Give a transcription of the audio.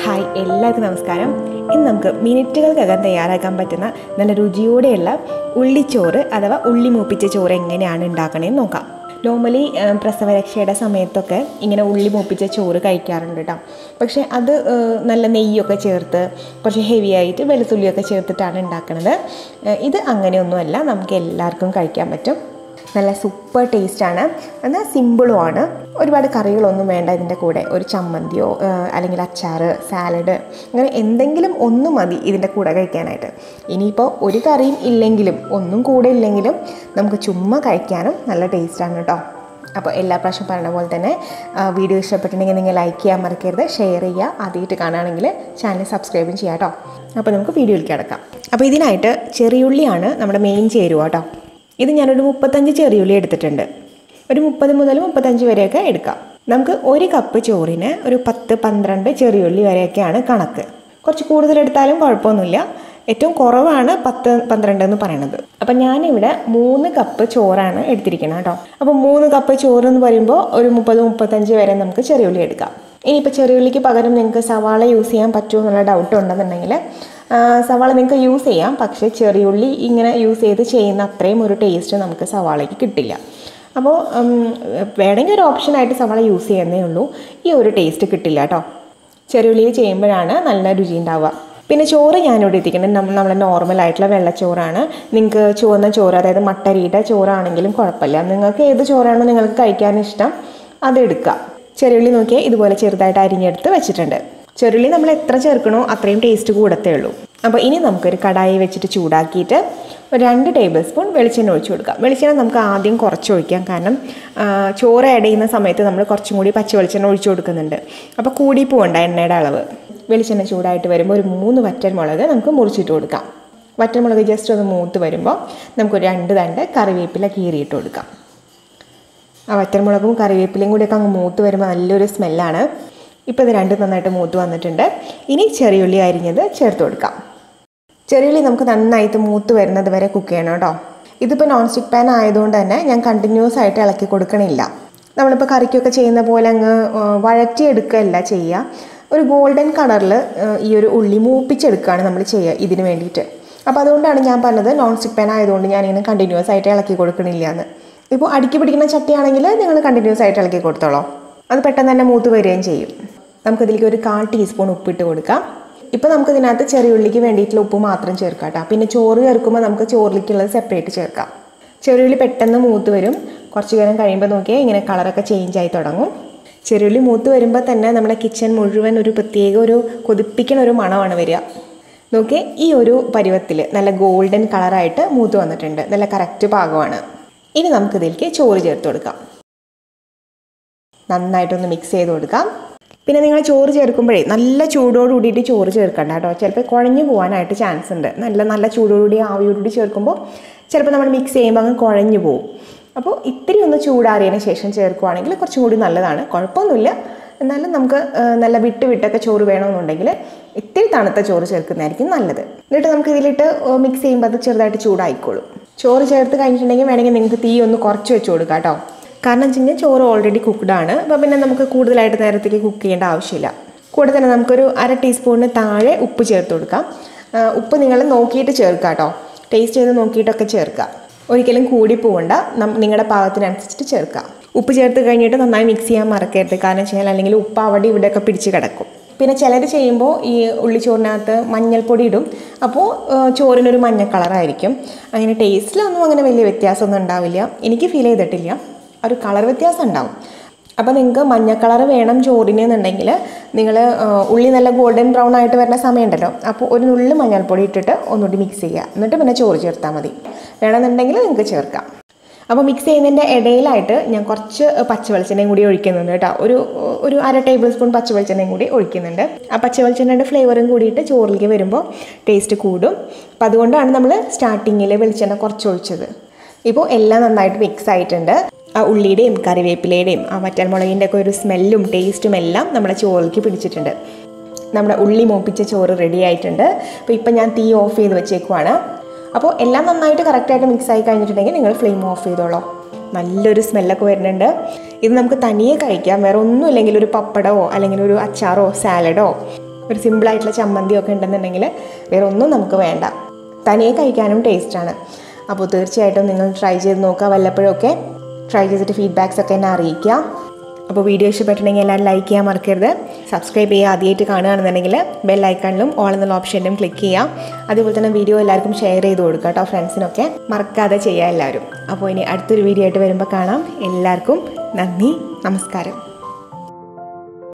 Hi, എല്ലാവർക്കും നമസ്കാരം. ഇന്ന് നമുക്ക് മിനിറ്റുകൾക്കകം തയ്യാറാക്കാൻ പറ്റുന്ന നല്ല രുചിയോടെയുള്ള ഉള്ളിച്ചോറ് അഥവാ ഉള്ളി മൂപ്പിച്ച ചോറ് എങ്ങനെയാണ് ഉണ്ടാക്കണമെന്ന് നോക്കാം. നോർമലി പ്രസവരക്ഷയുടെ സമയത്തൊക്കെ ഇങ്ങനെ ഉള്ളി മൂപ്പിച്ച ചോറ് കഴിക്കാറുണ്ട് കേട്ടോ. പക്ഷേ അത് നല്ല നെയ്യൊക്കെ ചേർത്ത് കുറച്ച് ഹെവി ആയിട്ട് വെളുത്തുള്ളിയൊക്കെ ചേർത്തിട്ടാണ് ഉണ്ടാക്കുന്നത്. ഇത് അങ്ങനെയൊന്നുമല്ല, നമുക്ക് എല്ലാവർക്കും കഴിക്കാൻ പറ്റും. നല്ല സൂപ്പർ ടേസ്റ്റാണ്, എന്നാൽ സിമ്പിളുമാണ്. ഒരുപാട് കറികളൊന്നും വേണ്ട ഇതിൻ്റെ കൂടെ. ഒരു ചമ്മന്തിയോ അല്ലെങ്കിൽ അച്ചാറ്, സാലഡ്, അങ്ങനെ എന്തെങ്കിലും ഒന്ന് മതി ഇതിൻ്റെ കൂടെ കഴിക്കാനായിട്ട്. ഇനിയിപ്പോൾ ഒരു കറിയും ഇല്ലെങ്കിലും ഒന്നും കൂടെ ഇല്ലെങ്കിലും നമുക്ക് ചുമ്മാ കഴിക്കാനും നല്ല ടേസ്റ്റാണ് കേട്ടോ. അപ്പോൾ എല്ലാ പ്രാവശ്യം പറയുന്ന പോലെ തന്നെ വീഡിയോ ഇഷ്ടപ്പെട്ടിട്ടുണ്ടെങ്കിൽ നിങ്ങൾ ലൈക്ക് ചെയ്യാൻ മറക്കരുത്, ഷെയർ ചെയ്യുക. ആദ്യമായിട്ട് കാണുകയാണെങ്കിൽ ചാനൽ സബ്സ്ക്രൈബും ചെയ്യാം കേട്ടോ. അപ്പോൾ നമുക്ക് വീഡിയോയിലേക്ക് കിടക്കാം. അപ്പോൾ ഇതിനായിട്ട് ചെറിയുള്ളിയാണ് നമ്മുടെ മെയിൻ ചേരുവ കേട്ടോ. ഇത് ഞാനൊരു 35 ചെറിയുള്ളി എടുത്തിട്ടുണ്ട്. ഒരു 30 മുതൽ 35 വരെയൊക്കെ എടുക്കാം. നമുക്ക് ഒരു കപ്പ് ചോറിന് ഒരു 10-12 ചെറിയുള്ളി വരെയൊക്കെയാണ് കണക്ക്. കുറച്ച് കൂടുതലെടുത്താലും കുഴപ്പമൊന്നുമില്ല. ഏറ്റവും കുറവാണ് 10-12 എന്ന് പറയുന്നത്. അപ്പം ഞാനിവിടെ 3 കപ്പ് ചോറാണ് എടുത്തിരിക്കുന്നത് കേട്ടോ. അപ്പോൾ 3 കപ്പ് ചോറ് എന്ന് പറയുമ്പോൾ ഒരു 30-35 വരെ നമുക്ക് ചെറിയുള്ളി എടുക്കാം. ഇനിയിപ്പോൾ ചെറിയുള്ളിക്ക് പകരം നിങ്ങൾക്ക് സവാള യൂസ് ചെയ്യാൻ പറ്റുമോ എന്നുള്ള ഡൗട്ട് ഉണ്ടെന്നുണ്ടെങ്കിൽ സവാള നിങ്ങൾക്ക് യൂസ് ചെയ്യാം. പക്ഷേ ചെറിയുള്ളി ഇങ്ങനെ യൂസ് ചെയ്ത് ചെയ്യുന്ന അത്രയും ഒരു ടേസ്റ്റ് നമുക്ക് സവാളയ്ക്ക് കിട്ടില്ല. അപ്പോൾ വേണമെങ്കിൽ ഒരു ഓപ്ഷനായിട്ട് സവാള യൂസ് ചെയ്യുന്നേ ഉള്ളൂ. ഈ ഒരു ടേസ്റ്റ് കിട്ടില്ല കേട്ടോ. ചെറിയുള്ളിയിൽ ചെയ്യുമ്പോഴാണ് നല്ല രുചി ഉണ്ടാവുക. പിന്നെ ചോറ് ഞാനിവിടെ എത്തിക്കുന്നത് നമ്മളെ നോർമലായിട്ടുള്ള വെള്ളച്ചോറാണ്. നിങ്ങൾക്ക് ചുവന്ന ചോറ്, അതായത് മട്ടരിയുടെ ചോറാണെങ്കിലും കുഴപ്പമില്ല. നിങ്ങൾക്ക് ഏത് ചോറാണോ നിങ്ങൾക്ക് കഴിക്കാൻ ഇഷ്ടം അതെടുക്കുക. ചെറിയുള്ളി നോക്കിയാൽ ഇതുപോലെ ചെറുതായിട്ട് അരിഞ്ഞെടുത്ത് വെച്ചിട്ടുണ്ട്. ചെറുള്ളി നമ്മൾ എത്ര ചേർക്കണോ അത്രയും ടേസ്റ്റ് കൂടത്തേ ഉള്ളൂ. അപ്പോൾ ഇനി നമുക്കൊരു കടായി വെച്ചിട്ട് ചൂടാക്കിയിട്ട് ഒരു 2 ടേബിൾ സ്പൂൺ വെളിച്ചെണ്ണ ഒഴിച്ചു കൊടുക്കാം. വെളിച്ചെണ്ണ നമുക്ക് ആദ്യം കുറച്ച് ഒഴിക്കാം, കാരണം ചോറ് ആഡ് ചെയ്യുന്ന സമയത്ത് നമ്മൾ കുറച്ചും കൂടി പച്ച വെളിച്ചെണ്ണ ഒഴിച്ചു കൊടുക്കുന്നുണ്ട്. അപ്പോൾ കൂടി പോകണ്ട എണ്ണയുടെ അളവ്. വെളിച്ചെണ്ണ ചൂടായിട്ട് വരുമ്പോൾ ഒരു 3 വറ്റൽമുളക് നമുക്ക് മുറിച്ചിട്ട് കൊടുക്കാം. വറ്റൽമുളക് ജസ്റ്റ് ഒന്ന് മൂത്ത് വരുമ്പോൾ നമുക്കൊരു 2 തണ്ട് കറിവേപ്പില കീറിയിട്ട് കൊടുക്കാം. ആ വറ്റൽമുളകും കറിവേപ്പിലയും കൂടിയൊക്കെ അങ്ങ് മൂത്ത് വരുമ്പോൾ നല്ലൊരു സ്മെല്ലാണ്. ഇപ്പോൾ ഇത് രണ്ടും നന്നായിട്ട് മൂത്ത് വന്നിട്ടുണ്ട്. ഇനി ചെറിയുള്ളി അരിഞ്ഞത് ചേർത്ത് കൊടുക്കാം. ചെറിയുള്ളി നമുക്ക് നന്നായിട്ട് മൂത്ത് വരുന്നത് വരെ കുക്ക് ചെയ്യണം കേട്ടോ. ഇതിപ്പോൾ നോൺ സ്റ്റിക്ക് പാൻ ആയതുകൊണ്ട് തന്നെ ഞാൻ കണ്ടിന്യൂസ് ആയിട്ട് ഇളക്കി കൊടുക്കണില്ല. നമ്മളിപ്പോൾ കറിക്കൊക്കെ ചെയ്യുന്ന പോലെ അങ്ങ് വഴറ്റിയെടുക്കുകയല്ല ചെയ്യുക. ഒരു ഗോൾഡൻ കളറിൽ ഈ ഒരു ഉള്ളി മൂപ്പിച്ചെടുക്കുകയാണ് നമ്മൾ ചെയ്യുക ഇതിന് വേണ്ടിയിട്ട്. അപ്പോൾ അതുകൊണ്ടാണ് ഞാൻ പറഞ്ഞത് നോൺ സ്റ്റിക്ക് പാൻ ആയതുകൊണ്ട് ഞാനിങ്ങനെ കണ്ടിന്യൂസ് ആയിട്ട് ഇളക്കി കൊടുക്കണില്ല എന്ന്. ഇപ്പോൾ അടുക്കി പിടിക്കുന്ന ചട്ടിയാണെങ്കിൽ നിങ്ങൾ കണ്ടിന്യൂസ് ആയിട്ട് ഇളക്കി കൊടുത്തോളൂ. അത് പെട്ടെന്ന് തന്നെ മൂത്ത് വരികയും ചെയ്യും. നമുക്കിതിലേക്ക് ഒരു 1/4 ടീസ്പൂൺ ഉപ്പിട്ട് കൊടുക്കാം. ഇപ്പോൾ നമുക്കിതിനകത്ത് ചെറിയുള്ളിക്ക് വേണ്ടിയിട്ടുള്ള ഉപ്പ് മാത്രം ചേർക്കാം കേട്ടോ. പിന്നെ ചോറ് ചേർക്കുമ്പോൾ നമുക്ക് ചോറിലേക്കുള്ളത് സെപ്പറേറ്റ് ചേർക്കാം. ചെറിയുള്ളി പെട്ടെന്ന് മൂത്ത് വരും. കുറച്ച് നേരം കഴിയുമ്പോൾ നോക്കിയാൽ ഇങ്ങനെ കളറൊക്കെ ചേഞ്ച് ആയി തുടങ്ങും. ചെറിയുള്ളി മൂത്ത് വരുമ്പോൾ തന്നെ നമ്മുടെ കിച്ചൺ മുഴുവൻ ഒരു പ്രത്യേക ഒരു കൊതിപ്പിക്കുന്ന ഒരു മണമാണ് വരിക. നോക്കിയേ, ഈ ഒരു പരുവത്തിൽ നല്ല ഗോൾഡൻ കളറായിട്ട് മൂത്ത് വന്നിട്ടുണ്ട്. നല്ല കറക്റ്റ് പാകമാണ്. ഇനി നമുക്കിതിലേക്ക് ചോറ് ചേർത്ത് കൊടുക്കാം. നന്നായിട്ടൊന്ന് മിക്സ് ചെയ്ത് കൊടുക്കാം. പിന്നെ നിങ്ങൾ ചോറ് ചേർക്കുമ്പോഴേ നല്ല ചൂടോട് കൂടിയിട്ട് ചോറ് ചേർക്കണ്ട കേട്ടോ. ചിലപ്പോൾ കുഴഞ്ഞു പോകാനായിട്ട് ചാൻസ് ഉണ്ട്. നല്ല ചൂടോടുകൂടി ആവിയോടുകൂടി ചേർക്കുമ്പോൾ ചിലപ്പോൾ നമ്മൾ മിക്സ് ചെയ്യുമ്പോൾ അങ്ങ് കുഴഞ്ഞു പോകും. അപ്പോൾ ഇത്തിരി ഒന്ന് ചൂടാറിയതിന് ശേഷം ചേർക്കുവാണെങ്കിൽ കുറച്ചും കൂടി നല്ലതാണ്. കുഴപ്പമൊന്നുമില്ല. എന്നാലും നമുക്ക് നല്ല വിട്ടൊക്കെ ചോറ് വേണമെന്നുണ്ടെങ്കിൽ ഇത്തിരി തണുത്ത ചോറ് ചേർക്കുന്നതായിരിക്കും നല്ലത്. എന്നിട്ട് നമുക്ക് ഇതിലിട്ട് മിക്സ് ചെയ്യുമ്പോൾ അത് ചെറുതായിട്ട് ചൂടായിക്കോളും. ചോറ് ചേർത്ത് കഴിഞ്ഞിട്ടുണ്ടെങ്കിൽ വേണമെങ്കിൽ നിങ്ങൾക്ക് തീ ഒന്ന് കുറച്ച് വെച്ച് കൊടുക്കാം കേട്ടോ. കാരണം വെച്ച് കഴിഞ്ഞാൽ ചോറ് ഓൾറെഡി കുക്ക്ഡാണ്. അപ്പോൾ പിന്നെ നമുക്ക് കൂടുതലായിട്ട് നേരത്തേക്ക് കുക്ക് ചെയ്യേണ്ട ആവശ്യമില്ല. കൂടെ തന്നെ നമുക്കൊരു 1/2 ടീസ്പൂണിന് താഴെ ഉപ്പ് ചേർത്ത് കൊടുക്കാം. ഉപ്പ് നിങ്ങൾ നോക്കിയിട്ട് ചേർക്കുക കേട്ടോ. ടേസ്റ്റ് ചെയ്ത് നോക്കിയിട്ടൊക്കെ ചേർക്കുക. ഒരിക്കലും കൂടി പോകണ്ട. നിങ്ങളുടെ പാകത്തിനനുസരിച്ചിട്ട് ചേർക്കുക. ഉപ്പ് ചേർത്ത് കഴിഞ്ഞിട്ട് നന്നായി മിക്സ് ചെയ്യാൻ മറക്കരുത്. കാരണം വെച്ച് കഴിഞ്ഞാൽ അല്ലെങ്കിൽ ഉപ്പ് അവിടെ ഇവിടെയൊക്കെ പിടിച്ച് കിടക്കും. പിന്നെ ചിലർ ചെയ്യുമ്പോൾ ഈ ഉള്ളിച്ചോറിനകത്ത് മഞ്ഞൾപ്പൊടി ഇടും. അപ്പോൾ ചോറിനൊരു മഞ്ഞ കളറായിരിക്കും. അങ്ങനെ ടേസ്റ്റിലൊന്നും അങ്ങനെ വലിയ വ്യത്യാസമൊന്നും ഉണ്ടാവില്ല. എനിക്ക് ഫീൽ ചെയ്തിട്ടില്ല. ഒരു കളർ വ്യത്യാസം ഉണ്ടാവും. അപ്പോൾ നിങ്ങൾക്ക് മഞ്ഞ കളർ വേണം ചോറിന് എന്നുണ്ടെങ്കിൽ നിങ്ങൾ ഉള്ളി നല്ല ഗോൾഡൻ ബ്രൗൺ ആയിട്ട് വരുന്ന സമയമുണ്ടല്ലോ, അപ്പോൾ ഒരു നുള്ളി മഞ്ഞൾപ്പൊടി ഇട്ടിട്ട് ഒന്നുകൂടി മിക്സ് ചെയ്യുക. എന്നിട്ട് പിന്നെ ചോറ് ചേർത്താൽ മതി. വേണമെന്നുണ്ടെങ്കിൽ നിങ്ങൾക്ക് ചേർക്കാം. അപ്പോൾ മിക്സ് ചെയ്യുന്നതിൻ്റെ ഇടയിലായിട്ട് ഞാൻ കുറച്ച് പച്ചവെളിച്ചെണ്ണയും കൂടി ഒഴിക്കുന്നുണ്ട് കേട്ടോ. ഒരു 1/2 ടേബിൾ സ്പൂൺ പച്ചവെളിച്ചെണ്ണയും കൂടി ഒഴിക്കുന്നുണ്ട്. ആ പച്ചവെളിച്ചെണ്ണയുടെ ഫ്ലേവറും കൂടിയിട്ട് ചോറിലേക്ക് വരുമ്പോൾ ടേസ്റ്റ് കൂടും. അപ്പോൾ അതുകൊണ്ടാണ് നമ്മൾ സ്റ്റാർട്ടിങ്ങിൽ വെളിച്ചെണ്ണ കുറച്ച് ഒഴിച്ചത്. ഇപ്പോൾ എല്ലാം നന്നായിട്ട് മിക്സ് ആയിട്ടുണ്ട്. ആ ഉള്ളിയുടെയും കറിവേപ്പിലയുടെയും ആ വറ്റൽമുളകിൻ്റെ ഒക്കെ ഒരു സ്മെല്ലും ടേസ്റ്റും എല്ലാം നമ്മുടെ ചോറിലേക്ക് പിടിച്ചിട്ടുണ്ട്. നമ്മുടെ ഉള്ളി മൂപ്പിച്ച ചോറ് റെഡി ആയിട്ടുണ്ട്. അപ്പോൾ ഇപ്പം ഞാൻ തീ ഓഫ് ചെയ്ത് വെച്ചേക്കുവാണ്. അപ്പോൾ എല്ലാം നന്നായിട്ട് കറക്റ്റായിട്ട് മിക്സ് ആയി കഴിഞ്ഞിട്ടുണ്ടെങ്കിൽ നിങ്ങൾ ഫ്ലെയിം ഓഫ് ചെയ്തോളൂ. നല്ലൊരു സ്മെല്ലൊക്കെ വരുന്നുണ്ട്. ഇത് നമുക്ക് തനിയെ കഴിക്കാം, വേറെ ഒന്നും ഇല്ലെങ്കിൽ ഒരു പപ്പടമോ അല്ലെങ്കിൽ ഒരു അച്ചാറോ സാലഡോ ഒരു സിമ്പിളായിട്ടുള്ള ചമ്മന്തിയോ ഒക്കെ ഉണ്ടെന്നുണ്ടെങ്കിൽ വേറെ ഒന്നും നമുക്ക് വേണ്ട. തനിയെ കഴിക്കാനും ടേസ്റ്റാണ്. അപ്പോൾ തീർച്ചയായിട്ടും നിങ്ങൾ ട്രൈ ചെയ്ത് നോക്കുക. വല്ലപ്പോഴൊക്കെ ട്രൈ ചെയ്തിട്ട് ഫീഡ്ബാക്സ് ഒക്കെ എന്നെ അറിയിക്കുക. അപ്പോൾ വീഡിയോ ഇഷ്ടപ്പെട്ടിട്ടുണ്ടെങ്കിൽ എല്ലാവരും ലൈക്ക് ചെയ്യാൻ മറക്കരുത്. സബ്സ്ക്രൈബ് ചെയ്യുക. ആദ്യമായിട്ട് കാണുകയാണെന്നുണ്ടെങ്കിൽ ബെൽ ഐക്കണിലും ഓൾ എന്നുള്ള ഓപ്ഷനിലും ക്ലിക്ക് ചെയ്യാം. അതുപോലെ തന്നെ വീഡിയോ എല്ലാവർക്കും ഷെയർ ചെയ്ത് കൊടുക്കുക കേട്ടോ, ഫ്രണ്ട്സിനൊക്കെ മറക്കാതെ ചെയ്യുക എല്ലാവരും. അപ്പോൾ ഇനി അടുത്തൊരു വീഡിയോ ആയിട്ട് വരുമ്പോൾ കാണാം. എല്ലാവർക്കും നന്ദി, നമസ്കാരം.